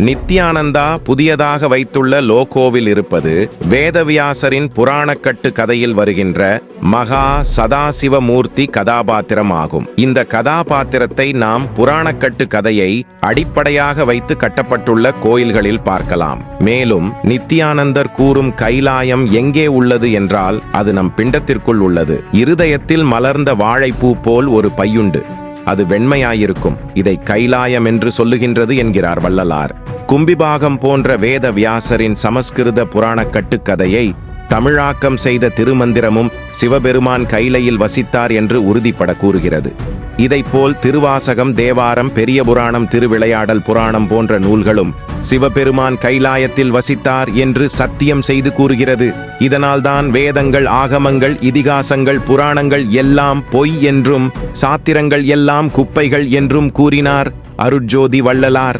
நித்யானந்தா புதியதாக வைத்துள்ள லோகோவில் இருப்பது வேதவியாசரின் புராணக்கட்டு கதையில் வருகின்ற மகா சதாசிவமூர்த்தி கதாபாத்திரம் ஆகும். இந்த கதாபாத்திரத்தை நாம் புராணக்கட்டு கதையை அடிப்படையாக வைத்து கட்டப்பட்டுள்ள கோயில்களில் பார்க்கலாம். மேலும் நித்யானந்தர் கூறும் கைலாயம் எங்கே உள்ளது என்றால் அது நம் பிண்டத்திற்குள் உள்ளது. இருதயத்தில் மலர்ந்த வாழைப்பூ போல் ஒரு பையுண்டு, அது வெண்மையாயிருக்கும். இதை கைலாயம் என்று சொல்லுகின்றது என்கிறார் வள்ளலார். கும்பிபாகம் போன்ற வேத வியாசரின் சமஸ்கிருத புராண கட்டுக்கதையை தமிழாக்கம் செய்த திருமந்திரமும் சிவபெருமான் கைலையில் வசித்தார் என்று உறுதிப்பட கூறுகிறது. இதைப்போல் திருவாசகம், தேவாரம், பெரிய புராணம், திருவிளையாடல் புராணம் போன்ற நூல்களும் சிவபெருமான் கைலாயத்தில் வசித்தார் என்று சத்தியம் செய்து கூறுகிறது. இதனால்தான் வேதங்கள், ஆகமங்கள், இதிகாசங்கள், புராணங்கள் எல்லாம் பொய் என்றும் சாத்திரங்கள் எல்லாம் குப்பைகள் என்றும் கூறினார் அருட்ஜோதி வள்ளலார்.